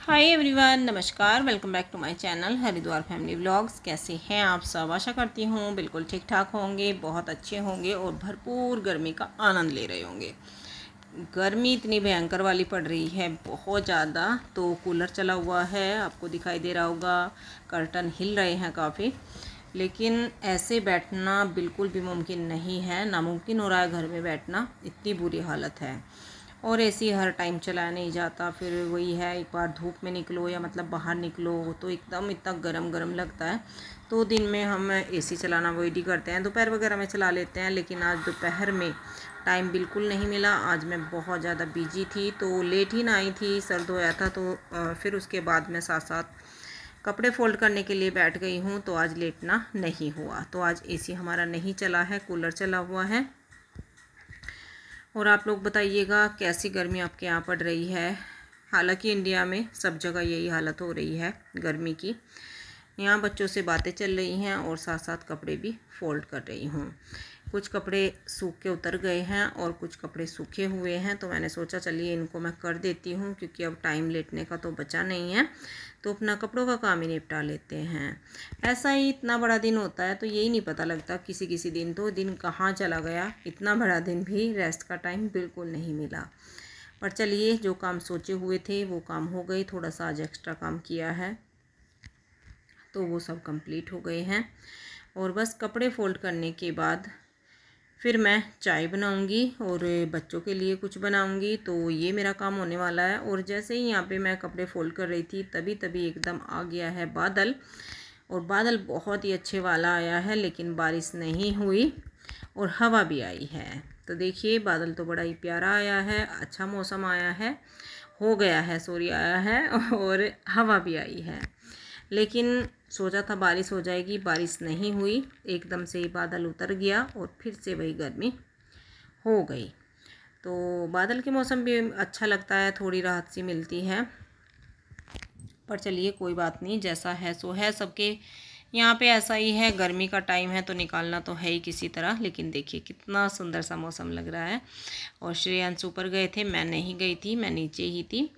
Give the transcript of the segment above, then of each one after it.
हाय everyone, नमस्कार। Welcome back to my channel Haridwar family vlogs. कैसे हैं आप सब? आशा करती हूँ बिल्कुल ठीक ठाक होंगे, बहुत अच्छे होंगे और भरपूर गर्मी का आनंद ले रहे होंगे। गर्मी इतनी भयंकर वाली पड़ रही है, बहुत ज़्यादा। तो कूलर चला हुआ है, आपको दिखाई दे रहा होगा, कर्टन हिल रहे हैं काफ़ी। लेकिन ऐसे बैठना बिल्कुल भी मुमकिन नहीं है, नामुमकिन हो रहा है घर में बैठना, इतनी बुरी हालत है। और एसी हर टाइम चलाया नहीं जाता, फिर वही है, एक बार धूप में निकलो या मतलब बाहर निकलो तो एकदम इतना गरम गरम लगता है। तो दिन में हम एसी चलाना अवॉइड ही करते हैं, दोपहर वगैरह में चला लेते हैं। लेकिन आज दोपहर में टाइम बिल्कुल नहीं मिला। आज मैं बहुत ज़्यादा बिजी थी, तो लेट ही ना आई थी, सर धोया था। तो फिर उसके बाद मैं साथ साथ कपड़े फोल्ड करने के लिए बैठ गई हूँ, तो आज लेटना नहीं हुआ। तो आज एसी हमारा नहीं चला है, कूलर चला हुआ है। और आप लोग बताइएगा कैसी गर्मी आपके यहाँ पड़ रही है। हालांकि इंडिया में सब जगह यही हालत हो रही है गर्मी की। यहाँ बच्चों से बातें चल रही हैं और साथ साथ कपड़े भी फोल्ड कर रही हूँ। कुछ कपड़े सूख के उतर गए हैं और कुछ कपड़े सूखे हुए हैं, तो मैंने सोचा चलिए इनको मैं कर देती हूँ, क्योंकि अब टाइम लेटने का तो बचा नहीं है, तो अपना कपड़ों का काम ही निपटा लेते हैं। ऐसा ही इतना बड़ा दिन होता है तो यही नहीं पता लगता, किसी किसी दिन तो दिन कहाँ चला गया। इतना बड़ा दिन भी रेस्ट का टाइम बिल्कुल नहीं मिला। पर चलिए, जो काम सोचे हुए थे वो काम हो गए। थोड़ा सा आज एक्स्ट्रा काम किया है तो वो सब कंप्लीट हो गए हैं। और बस कपड़े फोल्ड करने के बाद फिर मैं चाय बनाऊंगी और बच्चों के लिए कुछ बनाऊंगी, तो ये मेरा काम होने वाला है। और जैसे ही यहाँ पे मैं कपड़े फोल्ड कर रही थी तभी एकदम आ गया है बादल। और बादल बहुत ही अच्छे वाला आया है, लेकिन बारिश नहीं हुई और हवा भी आई है। तो देखिए, बादल तो बड़ा ही प्यारा आया है, अच्छा मौसम आया है, हो गया है, सॉरी आया है, और हवा भी आई है। लेकिन सोचा था बारिश हो जाएगी, बारिश नहीं हुई, एकदम से ही बादल उतर गया और फिर से वही गर्मी हो गई। तो बादल के मौसम भी अच्छा लगता है, थोड़ी राहत सी मिलती है। पर चलिए कोई बात नहीं, जैसा है सो है। सबके यहाँ पे ऐसा ही है, गर्मी का टाइम है तो निकालना तो है ही किसी तरह। लेकिन देखिए कितना सुंदर सा मौसम लग रहा है। और श्रेयांश ऊपर गए थे, मैं नहीं गई थी, मैं नीचे ही थी।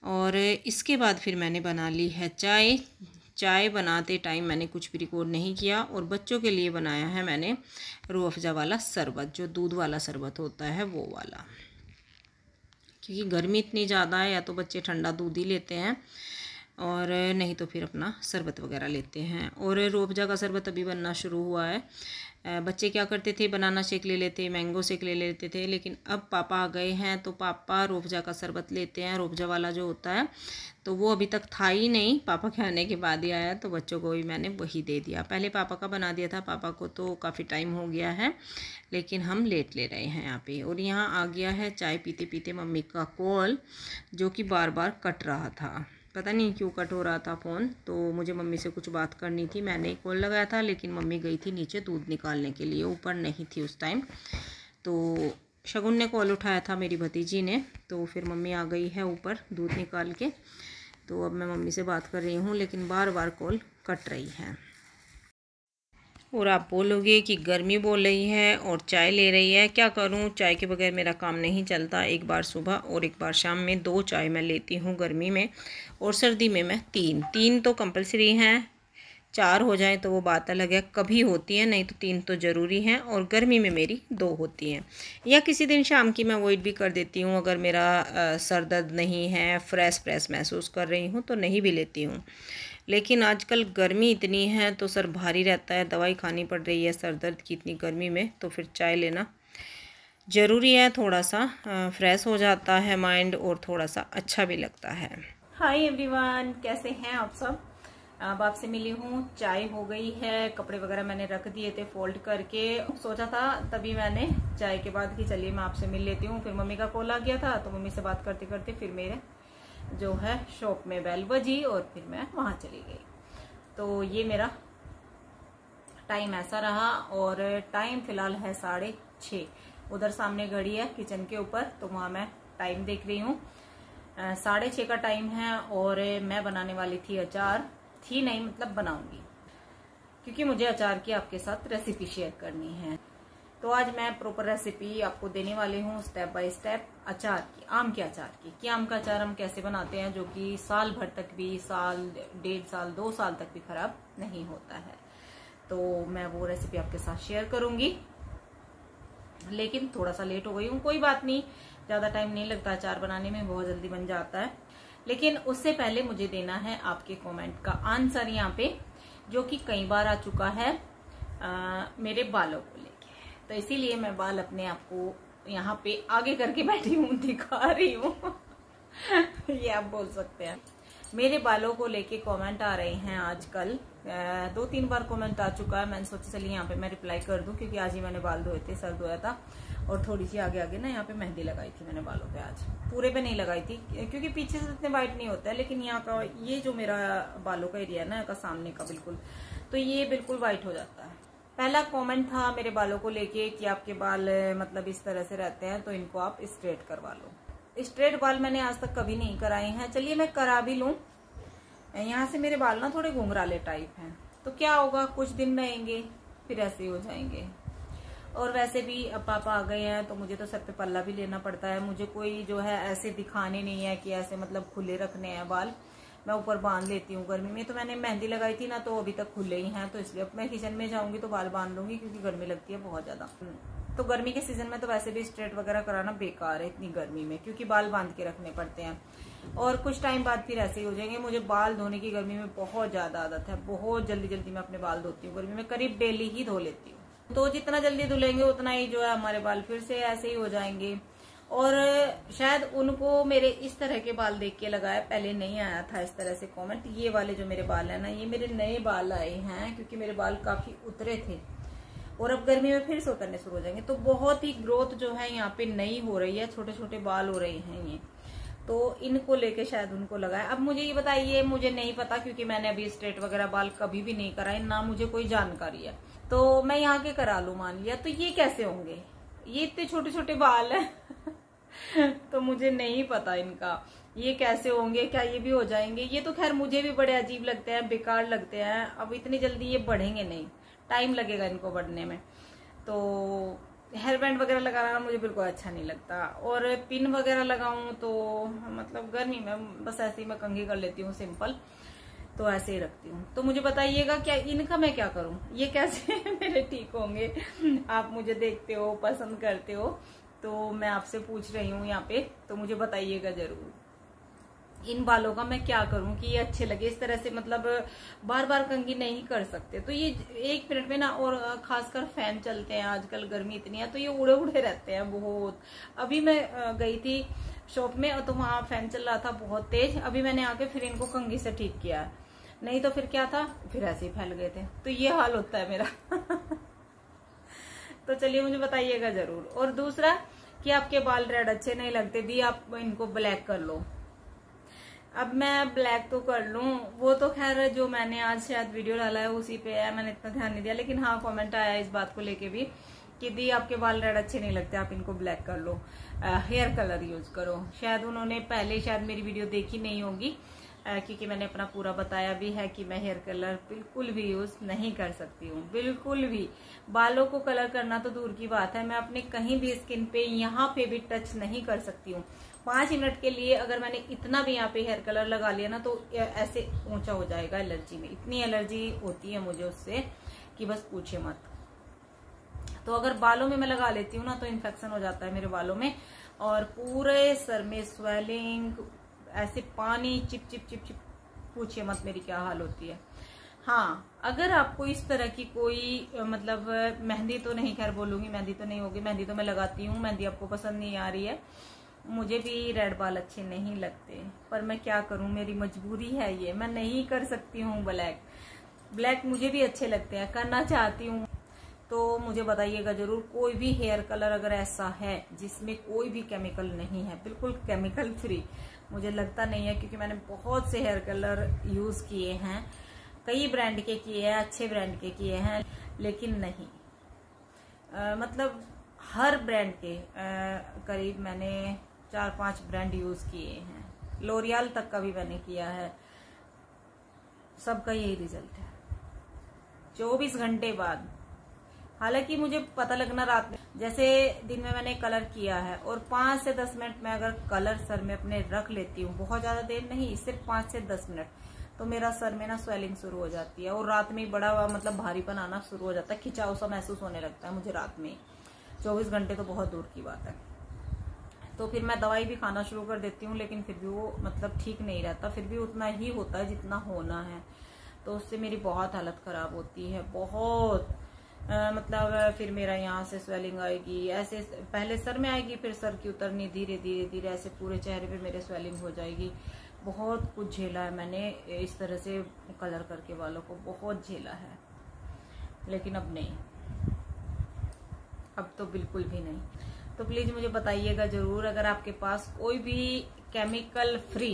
और इसके बाद फिर मैंने बना ली है चाय। चाय बनाते टाइम मैंने कुछ भी रिकॉर्ड नहीं किया। और बच्चों के लिए बनाया है मैंने रूह अफ़ज़ा वाला शरबत, जो दूध वाला शरबत होता है वो वाला। क्योंकि गर्मी इतनी ज़्यादा है, या तो बच्चे ठंडा दूध ही लेते हैं और नहीं तो फिर अपना शरबत वगैरह लेते हैं। और रूह अफ़ज़ा का शरबत अभी बनना शुरू हुआ है। बच्चे क्या करते थे, बनाना शेक ले लेते, मैंगो शेक ले लेते थे। लेकिन अब पापा आ गए हैं तो पापा रूह अफ़ज़ा का शरबत लेते हैं, रूह अफ़ज़ा वाला जो होता है। तो वो अभी तक था ही नहीं, पापा के आने के बाद ही आया, तो बच्चों को भी मैंने वही दे दिया। पहले पापा का बना दिया था, पापा को तो काफ़ी टाइम हो गया है, लेकिन हम लेट ले रहे हैं यहाँ पे। और यहाँ आ गया है चाय पीते पीते मम्मी का कॉल, जो कि बार बार कट रहा था। पता नहीं क्यों कट हो रहा था फ़ोन। तो मुझे मम्मी से कुछ बात करनी थी, मैंने कॉल लगाया था, लेकिन मम्मी गई थी नीचे दूध निकालने के लिए, ऊपर नहीं थी उस टाइम। तो शगुन ने कॉल उठाया था, मेरी भतीजी ने। तो फिर मम्मी आ गई है ऊपर दूध निकाल के। तो अब मैं मम्मी से बात कर रही हूँ, लेकिन बार बार कॉल कट रही है। और आप बोलोगे कि गर्मी बोल रही है और चाय ले रही है, क्या करूं, चाय के बगैर मेरा काम नहीं चलता। एक बार सुबह और एक बार शाम में 2 चाय मैं लेती हूं गर्मी में, और सर्दी में मैं 3 तो कंपलसरी हैं। 4 हो जाए तो वो बात अलग है, कभी होती है, नहीं तो 3 तो ज़रूरी हैं। और गर्मी में मेरी 2 होती हैं, या किसी दिन शाम की मैं अवॉइड भी कर देती हूँ। अगर मेरा सर दर्द नहीं है, फ्रेश महसूस कर रही हूँ तो नहीं भी लेती हूँ। लेकिन आजकल गर्मी इतनी है तो सर भारी रहता है, दवाई खानी पड़ रही है सर दर्द की इतनी गर्मी में, तो फिर चाय लेना ज़रूरी है। थोड़ा सा फ्रेश हो जाता है माइंड और थोड़ा सा अच्छा भी लगता है। हाय एवरीवन, कैसे हैं आप सब? अब आपसे मिली हूँ, चाय हो गई है, कपड़े वगैरह मैंने रख दिए थे फोल्ड करके। सोचा था तभी मैंने चाय के बाद कि चलिए मैं आपसे मिल लेती हूँ। फिर मम्मी का कॉल आ गया था, तो मम्मी से बात करते करते फिर मेरे जो है शॉप में बेल बजी और फिर मैं वहां चली गई। तो ये मेरा टाइम ऐसा रहा। और टाइम फिलहाल है 6:30। उधर सामने घड़ी है किचन के ऊपर, तो वहां मैं टाइम देख रही हूँ। 6:30 का टाइम है। और मैं बनाने वाली थी अचार, थी नहीं मतलब बनाऊंगी, क्योंकि मुझे अचार की आपके साथ रेसिपी शेयर करनी है। तो आज मैं प्रॉपर रेसिपी आपको देने वाली हूँ स्टेप बाय स्टेप अचार की, आम के अचार की, कि आम का अचार हम कैसे बनाते हैं जो कि साल भर तक भी, साल 1.5 साल 2 साल तक भी खराब नहीं होता है। तो मैं वो रेसिपी आपके साथ शेयर करूंगी, लेकिन थोड़ा सा लेट हो गई हूँ, कोई बात नहीं, ज्यादा टाइम नहीं लगता अचार बनाने में, बहुत जल्दी बन जाता है। लेकिन उससे पहले मुझे देना है आपके कमेंट का आंसर यहाँ पे, जो कि कई बार आ चुका है मेरे बालों को लेके। तो इसीलिए मैं बाल अपने आप को यहाँ पे आगे करके बैठी हूँ, दिखा रही हूँ ये आप बोल सकते हैं। मेरे बालों को लेके कमेंट आ रहे हैं आजकल, 2-3 बार कमेंट आ चुका है। मैंने सोचा चलिए यहाँ पे मैं रिप्लाई कर दूं, क्योंकि आज ही मैंने बाल धोए थे, सर धोया था, और थोड़ी सी आगे आगे ना यहाँ पे मेहंदी लगाई थी मैंने बालों पे। आज पूरे पे नहीं लगाई थी क्योंकि पीछे से इतने वाइट नहीं होता है, लेकिन यहाँ का ये जो मेरा बालों का एरिया है ना, का सामने का बिल्कुल, तो ये बिल्कुल व्हाइट हो जाता है। पहला कमेंट था मेरे बालों को लेके कि आपके बाल मतलब इस तरह से रहते हैं तो इनको आप स्ट्रेट करवा लो। स्ट्रेट बाल मैंने आज तक कभी नहीं कराए हैं, चलिए मैं करा भी लूं। यहाँ से मेरे बाल ना थोड़े घुंघराले टाइप हैं, तो क्या होगा, कुछ दिन रहेंगे फिर ऐसे ही हो जाएंगे। और वैसे भी अब पापा आ गए हैं तो मुझे तो सर पे पल्ला भी लेना पड़ता है। मुझे कोई जो है ऐसे दिखाने नहीं है कि ऐसे मतलब खुले रखने हैं बाल, मैं ऊपर बांध लेती हूँ। गर्मी में तो मैंने मेहंदी लगाई थी ना, तो अभी तक खुले ही हैं, तो इसलिए अब मैं किचन में जाऊंगी तो बाल बांध लूंगी, क्योंकि गर्मी लगती है बहुत ज्यादा। तो गर्मी के सीजन में तो वैसे भी स्ट्रेट वगैरह कराना बेकार है इतनी गर्मी में, क्योंकि बाल बांध के रखने पड़ते हैं और कुछ टाइम बाद फिर ऐसे ही हो जाएंगे। मुझे बाल धोने की गर्मी में बहुत ज्यादा आदत है, बहुत जल्दी जल्दी मैं अपने बाल धोती हूँ गर्मी में, करीब डेली ही धो लेती हूँ। तो जितना जल्दी धुलेंगे उतना ही जो है हमारे बाल फिर से ऐसे ही हो जाएंगे। और शायद उनको मेरे इस तरह के बाल देख के लगाया, पहले नहीं आया था इस तरह से कमेंट। ये वाले जो मेरे बाल है ना, ये मेरे नए बाल आए हैं, क्योंकि मेरे बाल काफी उतरे थे और अब गर्मी में फिर से उतरने शुरू हो जाएंगे। तो बहुत ही ग्रोथ जो है यहाँ पे नई हो रही है, छोटे छोटे बाल हो रहे हैं ये, तो इनको लेके शायद उनको लगाया। अब मुझे ये बताइए, मुझे नहीं पता, क्योंकि मैंने अभी स्ट्रेट वगैरह बाल कभी भी नहीं कराए, ना मुझे कोई जानकारी है। तो मैं यहाँ के करा लूं मान लिया, तो ये कैसे होंगे, ये इतने छोटे छोटे बाल है तो मुझे नहीं पता इनका ये कैसे होंगे, क्या ये भी हो जाएंगे। ये तो खैर मुझे भी बड़े अजीब लगते हैं, बेकार लगते हैं। अब इतनी जल्दी ये बढ़ेंगे नहीं, टाइम लगेगा इनको बढ़ने में। तो हेयर बैंड वगैरह लगाना मुझे बिल्कुल अच्छा नहीं लगता, और पिन वगैरह लगाऊं तो मतलब गर्मी में बस ऐसे ही मैं कंघी कर लेती हूँ सिंपल, तो ऐसे ही रखती हूँ। तो मुझे बताइएगा क्या इनका मैं क्या करूं, ये कैसे मेरे ठीक होंगे। आप मुझे देखते हो, पसंद करते हो, तो मैं आपसे पूछ रही हूँ यहाँ पे, तो मुझे बताइएगा जरूर इन बालों का मैं क्या करूं कि ये अच्छे लगे। इस तरह से मतलब बार बार कंघी नहीं कर सकते, तो ये 1 मिनट में ना, और खासकर फैन चलते हैं आजकल, गर्मी इतनी है, तो ये उड़े उड़े रहते हैं बहुत। अभी मैं गई थी शॉप में, तो वहां फैन चल रहा था बहुत तेज, अभी मैंने आके फिर इनको कंघी से ठीक किया, नहीं तो फिर क्या था, फिर ऐसे ही फैल गए थे। तो ये हाल होता है मेरा तो चलिए मुझे बताइएगा जरूर। और दूसरा कि आपके बाल रेड अच्छे नहीं लगते दी, आप इनको ब्लैक कर लो। अब मैं ब्लैक तो कर लूं, वो तो खैर जो मैंने आज शायद वीडियो डाला है उसी पे है, मैंने इतना ध्यान नहीं दिया, लेकिन हाँ कमेंट आया इस बात को लेके भी कि दी आपके बाल रेड अच्छे नहीं लगते, आप इनको ब्लैक कर लो, हेयर कलर यूज करो। शायद उन्होंने पहले शायद मेरी वीडियो देखी नहीं होगी, क्योंकि मैंने अपना पूरा बताया भी है कि मैं हेयर कलर बिल्कुल भी यूज नहीं कर सकती हूँ, बिल्कुल भी। बालों को कलर करना तो दूर की बात है, मैं अपने कहीं भी स्किन पे यहाँ पे भी टच नहीं कर सकती हूँ। 5 मिनट के लिए अगर मैंने इतना भी यहाँ पे हेयर कलर लगा लिया ना, तो ऐसे ऊंचा हो जाएगा एलर्जी में, इतनी एलर्जी होती है मुझे उससे कि बस पूछे मत। तो अगर बालों में मैं लगा लेती हूँ ना, तो इन्फेक्शन हो जाता है मेरे बालों में, और पूरे सर में स्वेलिंग, ऐसे पानी चिप चिप चिप चिप, पूछिए मत मेरी क्या हाल होती है। हाँ, अगर आपको इस तरह की कोई मतलब मेहंदी तो नहीं, खैर बोलूंगी मेहंदी तो नहीं होगी, मेहंदी तो मैं लगाती हूँ, मेहंदी आपको पसंद नहीं आ रही है, मुझे भी रेड बाल अच्छे नहीं लगते, पर मैं क्या करूं, मेरी मजबूरी है ये, मैं नहीं कर सकती हूँ ब्लैक मुझे भी अच्छे लगते हैं, करना चाहती हूँ। तो मुझे बताइएगा जरूर, कोई भी हेयर कलर अगर ऐसा है जिसमें कोई भी केमिकल नहीं है, बिल्कुल केमिकल फ्री, मुझे लगता नहीं है, क्योंकि मैंने बहुत से हेयर कलर यूज किए हैं, कई ब्रांड के किए हैं, अच्छे ब्रांड के किए हैं, लेकिन नहीं मतलब हर ब्रांड के करीब मैंने 4-5 ब्रांड यूज किए हैं, लोरियल तक का भी मैंने किया है, सबका यही रिजल्ट है। 24 घंटे बाद हालांकि मुझे पता लगना रात में, जैसे दिन में मैंने कलर किया है और 5 से 10 मिनट में अगर कलर सर में अपने रख लेती हूँ, बहुत ज्यादा देर नहीं, सिर्फ 5 से 10 मिनट, तो मेरा सर में ना स्वेलिंग शुरू हो जाती है और रात में बड़ा मतलब भारीपन आना शुरू हो जाता है, खिंचाव सा महसूस होने लगता है मुझे रात में। 24 घंटे तो बहुत दूर की बात है। तो फिर मैं दवाई भी खाना शुरू कर देती हूँ, लेकिन फिर भी वो मतलब ठीक नहीं रहता, फिर भी उतना ही होता है जितना होना है। तो उससे मेरी बहुत हालत खराब होती है, बहुत मतलब फिर मेरा यहाँ से स्वेलिंग आएगी, ऐसे पहले सर में आएगी, फिर सर की उतरनी, धीरे धीरे धीरे ऐसे पूरे चेहरे पे मेरे स्वेलिंग हो जाएगी। बहुत कुछ झेला है मैंने इस तरह से कलर करके बालों को, बहुत झेला है, लेकिन अब नहीं, अब तो बिल्कुल भी नहीं। तो प्लीज मुझे बताइएगा जरूर, अगर आपके पास कोई भी केमिकल फ्री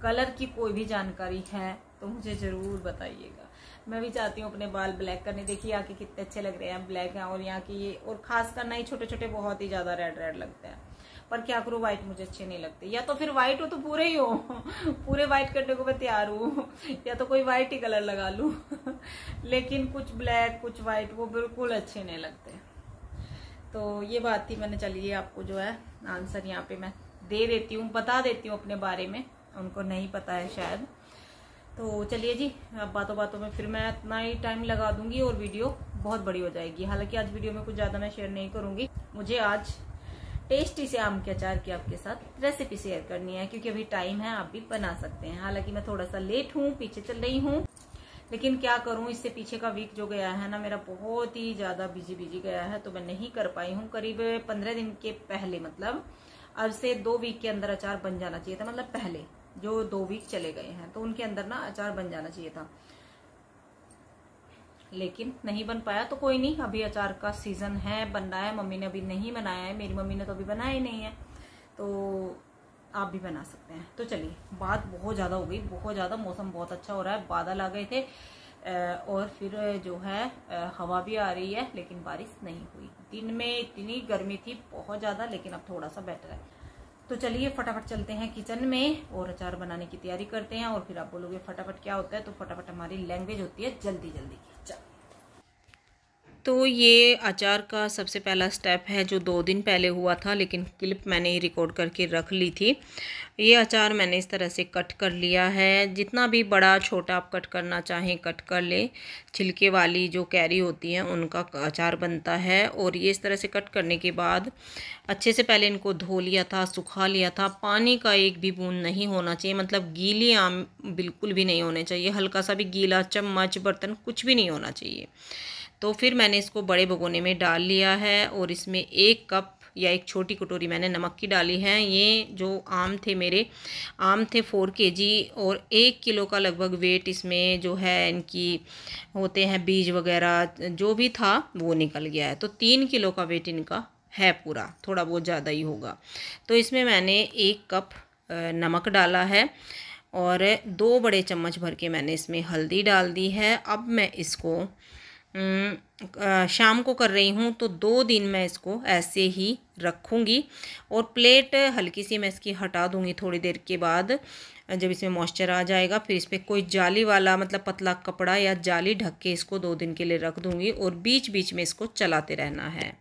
कलर की कोई भी जानकारी है तो मुझे जरूर बताइएगा। मैं भी चाहती हूँ अपने बाल ब्लैक करने। देखिए यहाँ के कितने अच्छे लग रहे हैं, ब्लैक हैं, और यहाँ की ये, और खास कर ना ये छोटे छोटे बहुत ही ज्यादा रेड रेड लगते हैं। पर क्या करूँ, व्हाइट मुझे अच्छे नहीं लगते। या तो फिर व्हाइट हो तो पूरे ही हो पूरे व्हाइट करने को मैं तैयार हूँ, या तो कोई व्हाइट ही कलर लगा लूँ लेकिन कुछ ब्लैक कुछ व्हाइट वो बिल्कुल अच्छे नहीं लगते। तो ये बात थी, मैंने चलिए आपको जो है आंसर यहाँ पे मैं दे देती हूँ, बता देती हूँ अपने बारे में, उनको नहीं पता है शायद। तो चलिए जी, अब बातों बातों में फिर मैं इतना ही टाइम लगा दूंगी और वीडियो बहुत बड़ी हो जाएगी। हालांकि आज वीडियो में कुछ ज्यादा मैं शेयर नहीं करूंगी, मुझे आज टेस्टी से आम के अचार की आपके साथ रेसिपी शेयर करनी है, क्योंकि अभी टाइम है, आप भी बना सकते हैं। हालांकि मैं थोड़ा सा लेट हूँ, पीछे चल रही हूँ, लेकिन क्या करूं, इससे पीछे का वीक जो गया है ना मेरा बहुत ही ज्यादा बिजी गया है, तो मैं नहीं कर पाई हूँ। करीब 15 दिन के पहले, मतलब अब से 2 वीक के अंदर अचार बन जाना चाहिए था। मतलब पहले जो 2 वीक चले गए हैं तो उनके अंदर ना अचार बन जाना चाहिए था, लेकिन नहीं बन पाया। तो कोई नहीं, अभी अचार का सीजन है, बन रहा है। मम्मी ने अभी नहीं बनाया है, मेरी मम्मी ने तो अभी बनाया ही नहीं है, तो आप भी बना सकते हैं। तो चलिए, बात बहुत ज्यादा हो गई, बहुत ज्यादा। मौसम बहुत अच्छा हो रहा है, बादल आ गए थे और फिर जो है हवा भी आ रही है, लेकिन बारिश नहीं हुई। दिन में इतनी गर्मी थी बहुत ज्यादा, लेकिन अब थोड़ा सा बेटर है। तो चलिए फटाफट चलते हैं किचन में और अचार बनाने की तैयारी करते हैं। और फिर आप बोलोगे फटाफट क्या होता है, तो फटाफट हमारी लैंग्वेज होती है जल्दी जल्दी। चल, तो ये अचार का सबसे पहला स्टेप है जो 2 दिन पहले हुआ था, लेकिन क्लिप मैंने ही रिकॉर्ड करके रख ली थी। ये अचार मैंने इस तरह से कट कर लिया है, जितना भी बड़ा छोटा आप कट करना चाहें कट कर ले। छिलके वाली जो कैरी होती है उनका अचार बनता है। और ये इस तरह से कट करने के बाद अच्छे से पहले इनको धो लिया था, सुखा लिया था। पानी का एक भी बूंद नहीं होना चाहिए, मतलब गीले आम बिल्कुल भी नहीं होने चाहिए, हल्का सा भी गीला चम्मच बर्तन कुछ भी नहीं होना चाहिए। तो फिर मैंने इसको बड़े भगोने में डाल लिया है और इसमें 1 कप या 1 छोटी कटोरी मैंने नमक की डाली है। ये जो आम थे, मेरे आम थे 4 kg और 1 किलो का लगभग वेट इसमें जो है इनकी होते हैं, बीज वगैरह जो भी था वो निकल गया है। तो 3 किलो का वेट इनका है पूरा, थोड़ा बहुत ज़्यादा ही होगा। तो इसमें मैंने 1 कप नमक डाला है और 2 बड़े चम्मच भर के मैंने इसमें हल्दी डाल दी है। अब मैं इसको शाम को कर रही हूँ, तो 2 दिन मैं इसको ऐसे ही रखूँगी। और प्लेट हल्की सी मैं इसकी हटा दूँगी थोड़ी देर के बाद, जब इसमें मॉइस्चर आ जाएगा। फिर इस पर कोई जाली वाला मतलब पतला कपड़ा या जाली ढक के इसको 2 दिन के लिए रख दूँगी और बीच बीच में इसको चलाते रहना है।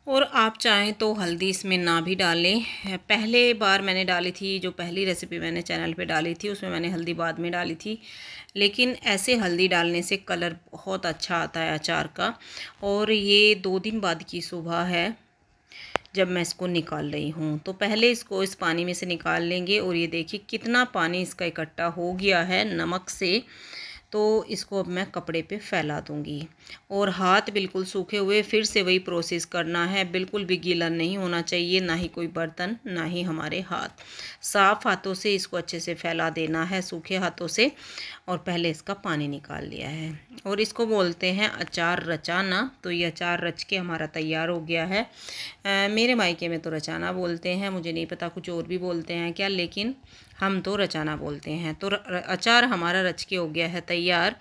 और आप चाहें तो हल्दी इसमें ना भी डालें। पहले बार मैंने डाली थी, जो पहली रेसिपी मैंने चैनल पे डाली थी उसमें मैंने हल्दी बाद में डाली थी, लेकिन ऐसे हल्दी डालने से कलर बहुत अच्छा आता है अचार का। और ये 2 दिन बाद की सुबह है जब मैं इसको निकाल रही हूँ। तो पहले इसको इस पानी में से निकाल लेंगे और ये देखिए कितना पानी इसका इकट्ठा हो गया है नमक से। तो इसको अब मैं कपड़े पे फैला दूंगी और हाथ बिल्कुल सूखे हुए फिर से वही प्रोसेस करना है। बिल्कुल भी गीला नहीं होना चाहिए, ना ही कोई बर्तन ना ही हमारे हाथ। साफ हाथों से इसको अच्छे से फैला देना है, सूखे हाथों से। और पहले इसका पानी निकाल लिया है और इसको बोलते हैं अचार रचाना। तो ये अचार रच के हमारा तैयार हो गया है। मेरे मायके में तो रचाना बोलते हैं, मुझे नहीं पता कुछ और भी बोलते हैं क्या, लेकिन हम तो रचाना बोलते हैं। तो अचार हमारा रच के हो गया है तैयार।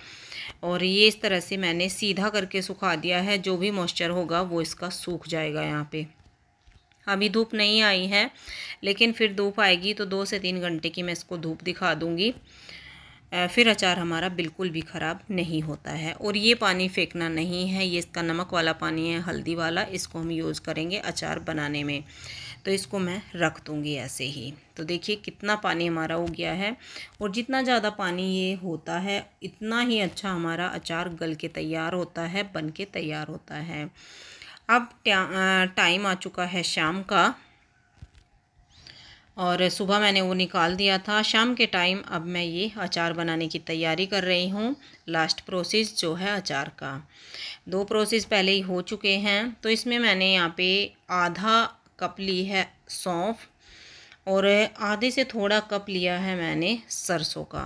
और ये इस तरह से मैंने सीधा करके सुखा दिया है, जो भी मॉइस्चर होगा वो इसका सूख जाएगा। यहाँ पे अभी धूप नहीं आई है, लेकिन फिर धूप आएगी तो 2 से 3 घंटे की मैं इसको धूप दिखा दूँगी। फिर अचार हमारा बिल्कुल भी ख़राब नहीं होता है। और ये पानी फेंकना नहीं है, ये इसका नमक वाला पानी है, हल्दी वाला, इसको हम यूज़ करेंगे अचार बनाने में। तो इसको मैं रख दूँगी ऐसे ही। तो देखिए कितना पानी हमारा हो गया है, और जितना ज़्यादा पानी ये होता है इतना ही अच्छा हमारा अचार गल के तैयार होता है, बन के तैयार होता है। अब टाइम आ चुका है शाम का, और सुबह मैंने वो निकाल दिया था। शाम के टाइम अब मैं ये अचार बनाने की तैयारी कर रही हूँ। लास्ट प्रोसेस जो है अचार का, 2 प्रोसेस पहले ही हो चुके हैं। तो इसमें मैंने यहाँ पे आधा कप ली है सौंफ, और आधे से थोड़ा कप लिया है मैंने सरसों का।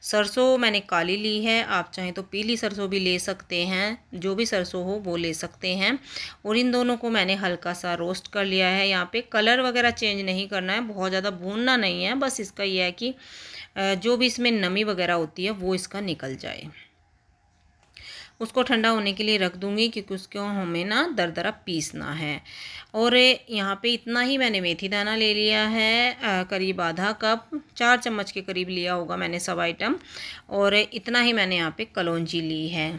सरसों मैंने काली ली है, आप चाहें तो पीली सरसों भी ले सकते हैं, जो भी सरसों हो वो ले सकते हैं। और इन दोनों को मैंने हल्का सा रोस्ट कर लिया है। यहाँ पे कलर वगैरह चेंज नहीं करना है, बहुत ज़्यादा भूनना नहीं है, बस इसका ये है कि जो भी इसमें नमी वगैरह होती है वो इसका निकल जाए। उसको ठंडा होने के लिए रख दूँगी, क्योंकि उसको हमें ना दरदरा पीसना है। और यहाँ पे इतना ही मैंने मेथी दाना ले लिया है, करीब आधा कप, 4 चम्मच के करीब लिया होगा मैंने सब आइटम। और इतना ही मैंने यहाँ पे कलौंजी ली है।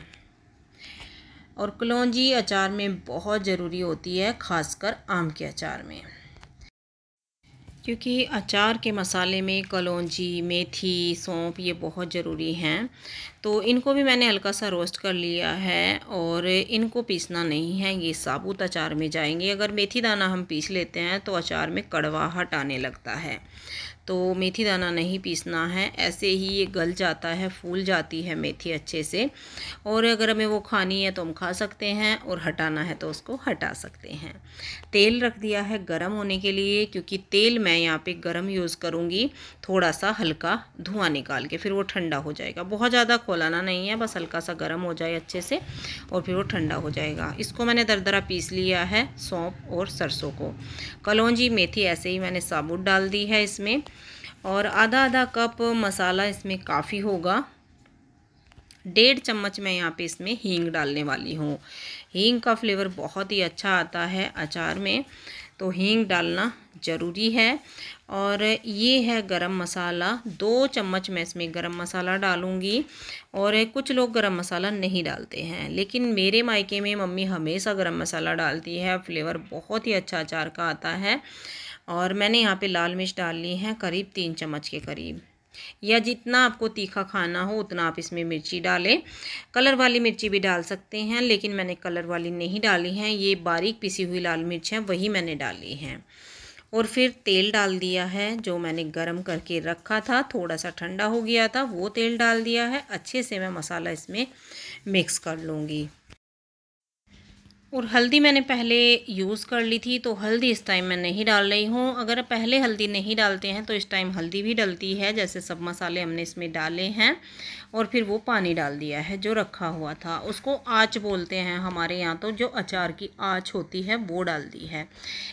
और कलौंजी अचार में बहुत ज़रूरी होती है, ख़ासकर आम के अचार में, क्योंकि अचार के मसाले में कलौंजी, मेथी, सौंफ ये बहुत ज़रूरी हैं। तो इनको भी मैंने हल्का सा रोस्ट कर लिया है, और इनको पीसना नहीं है, ये साबुत अचार में जाएंगे। अगर मेथी दाना हम पीस लेते हैं तो अचार में कड़वाहट आने लगता है, तो मेथी दाना नहीं पीसना है, ऐसे ही ये गल जाता है, फूल जाती है मेथी अच्छे से। और अगर हमें वो खानी है तो हम खा सकते हैं, और हटाना है तो उसको हटा सकते हैं। तेल रख दिया है गरम होने के लिए, क्योंकि तेल मैं यहाँ पे गरम यूज़ करूँगी, थोड़ा सा हल्का धुआं निकाल के, फिर वो ठंडा हो जाएगा। बहुत ज़्यादा खोलाना नहीं है, बस हल्का सा गर्म हो जाए अच्छे से, और फिर वो ठंडा हो जाएगा। इसको मैंने दरदरा पीस लिया है, सौंफ और सरसों को। कलौंजी, मेथी ऐसे ही मैंने साबुत डाल दी है इसमें। और आधा आधा कप मसाला इसमें काफ़ी होगा। 1.5 चम्मच मैं यहाँ पे इसमें हींग डालने वाली हूँ। हींग का फ्लेवर बहुत ही अच्छा आता है अचार में, तो हींग डालना ज़रूरी है। और ये है गरम मसाला, 2 चम्मच मैं इसमें गरम मसाला डालूँगी। और कुछ लोग गरम मसाला नहीं डालते हैं, लेकिन मेरे मायके में मम्मी हमेशा गरम मसाला डालती है, फ्लेवर बहुत ही अच्छा अचार का आता है। और मैंने यहाँ पे लाल मिर्च डाल ली है करीब 3 चम्मच के करीब, या जितना आपको तीखा खाना हो उतना आप इसमें मिर्ची डालें। कलर वाली मिर्ची भी डाल सकते हैं, लेकिन मैंने कलर वाली नहीं डाली हैं, ये बारीक पिसी हुई लाल मिर्च है, वही मैंने डाली हैं। और फिर तेल डाल दिया है जो मैंने गरम करके रखा था, थोड़ा सा ठंडा हो गया था, वो तेल डाल दिया है। अच्छे से मैं मसाला इसमें मिक्स कर लूँगी। और हल्दी मैंने पहले यूज़ कर ली थी, तो हल्दी इस टाइम मैं नहीं डाल रही हूँ। अगर पहले हल्दी नहीं डालते हैं तो इस टाइम हल्दी भी डलती है। जैसे सब मसाले हमने इसमें डाले हैं, और फिर वो पानी डाल दिया है जो रखा हुआ था, उसको आँच बोलते हैं हमारे यहाँ, तो जो अचार की आँच होती है वो डाल दी है।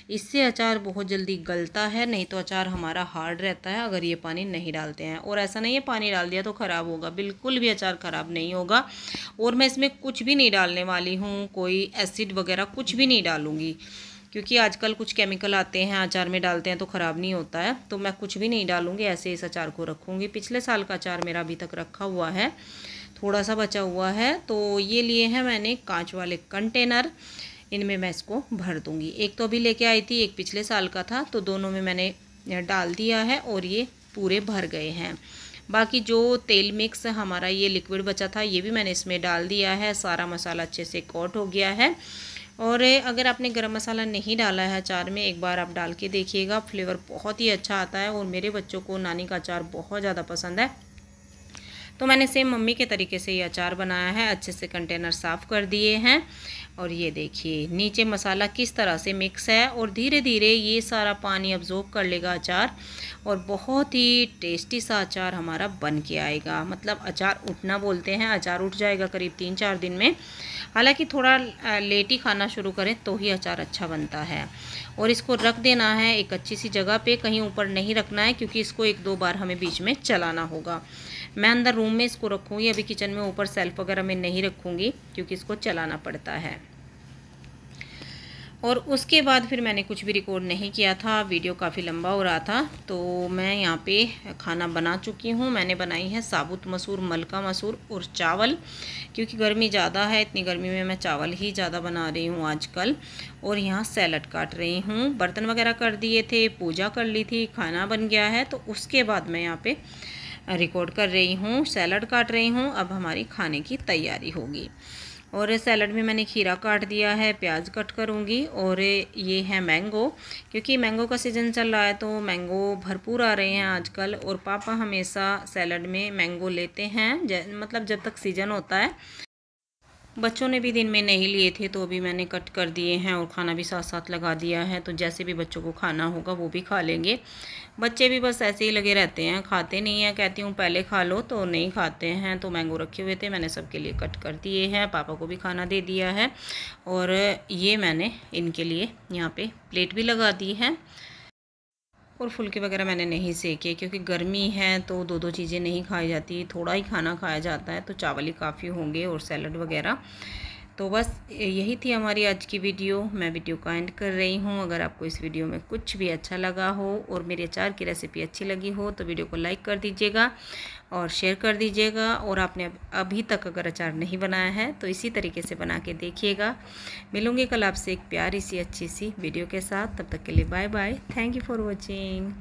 इससे अचार बहुत जल्दी गलता है, नहीं तो अचार हमारा हार्ड रहता है अगर ये पानी नहीं डालते हैं। और ऐसा नहीं है पानी डाल दिया तो ख़राब होगा, बिल्कुल भी अचार ख़राब नहीं होगा। और मैं इसमें कुछ भी नहीं डालने वाली हूँ, कोई एसिड वगैरह कुछ भी नहीं डालूँगी, क्योंकि आजकल कुछ केमिकल आते हैं अचार में, डालते हैं तो ख़राब नहीं होता है। तो मैं कुछ भी नहीं डालूँगी, ऐसे इस अचार को रखूँगी। पिछले साल का अचार मेरा अभी तक रखा हुआ है, थोड़ा सा बचा हुआ है। तो ये लिए हैं मैंने कांच वाले कंटेनर, इनमें मैं इसको भर दूँगी। एक तो अभी लेके आई थी, एक पिछले साल का था, तो दोनों में मैंने डाल दिया है और ये पूरे भर गए हैं। बाकी जो तेल मिक्स हमारा ये लिक्विड बचा था, ये भी मैंने इसमें डाल दिया है। सारा मसाला अच्छे से कोट हो गया है। और अगर आपने गरम मसाला नहीं डाला है अचार में, एक बार आप डाल के देखिएगा, फ्लेवर बहुत ही अच्छा आता है। और मेरे बच्चों को नानी का अचार बहुत ज़्यादा पसंद है, तो मैंने सेम मम्मी के तरीके से ये अचार बनाया है। अच्छे से कंटेनर साफ़ कर दिए हैं, और ये देखिए नीचे मसाला किस तरह से मिक्स है, और धीरे धीरे ये सारा पानी अब्जॉर्ब कर लेगा अचार, और बहुत ही टेस्टी सा अचार हमारा बन के आएगा। मतलब अचार उठना बोलते हैं, अचार उठ जाएगा करीब 3-4 दिन में। हालांकि थोड़ा लेट ही खाना शुरू करें तो ही अचार अच्छा बनता है। और इसको रख देना है एक अच्छी सी जगह पे, कहीं ऊपर नहीं रखना है, क्योंकि इसको 1-2 बार हमें बीच में चलाना होगा। मैं अंदर रूम में इसको रखूँगी, अभी किचन में ऊपर सेल्फ वगैरह में नहीं रखूँगी, क्योंकि इसको चलाना पड़ता है। और उसके बाद फिर मैंने कुछ भी रिकॉर्ड नहीं किया था, वीडियो काफ़ी लंबा हो रहा था। तो मैं यहाँ पे खाना बना चुकी हूँ। मैंने बनाई है साबुत मसूर, मलका मसूर और चावल, क्योंकि गर्मी ज़्यादा है, इतनी गर्मी में मैं चावल ही ज़्यादा बना रही हूँ आजकल। और यहाँ सैलड काट रही हूँ। बर्तन वगैरह कर दिए थे, पूजा कर ली थी, खाना बन गया है, तो उसके बाद मैं यहाँ पे रिकॉर्ड कर रही हूँ, सैलड काट रही हूँ। अब हमारी खाने की तैयारी होगी। और सैलड में मैंने खीरा काट दिया है, प्याज कट करूँगी। और ये है मैंगो, क्योंकि मैंगो का सीज़न चल रहा है तो मैंगो भरपूर आ रहे हैं आजकल। और पापा हमेशा सैलड में मैंगो लेते हैं, मतलब जब तक सीज़न होता है। बच्चों ने भी दिन में नहीं लिए थे तो अभी मैंने कट कर दिए हैं और खाना भी साथ साथ लगा दिया है। तो जैसे भी बच्चों को खाना होगा वो भी खा लेंगे। बच्चे भी बस ऐसे ही लगे रहते हैं, खाते नहीं हैं। कहती हूँ पहले खा लो तो नहीं खाते हैं। तो मैंगो रखे हुए थे, मैंने सबके लिए कट कर दिए हैं, पापा को भी खाना दे दिया है। और ये मैंने इनके लिए यहाँ पे प्लेट भी लगा दी है। और फुलके वगैरह मैंने नहीं सेके, क्योंकि गर्मी है तो दो दो चीज़ें नहीं खाई जाती, थोड़ा ही खाना खाया जाता है। तो चावल ही काफ़ी होंगे और सैलड वगैरह। तो बस यही थी हमारी आज की वीडियो। मैं वीडियो का एंड कर रही हूँ। अगर आपको इस वीडियो में कुछ भी अच्छा लगा हो और मेरे अचार की रेसिपी अच्छी लगी हो तो वीडियो को लाइक कर दीजिएगा और शेयर कर दीजिएगा। और आपने अभी तक अगर अचार नहीं बनाया है तो इसी तरीके से बना के देखिएगा। मिलूँगी कल आपसे एक प्यारी सी अच्छी सी वीडियो के साथ। तब तक के लिए bye bye. Thank you for watching.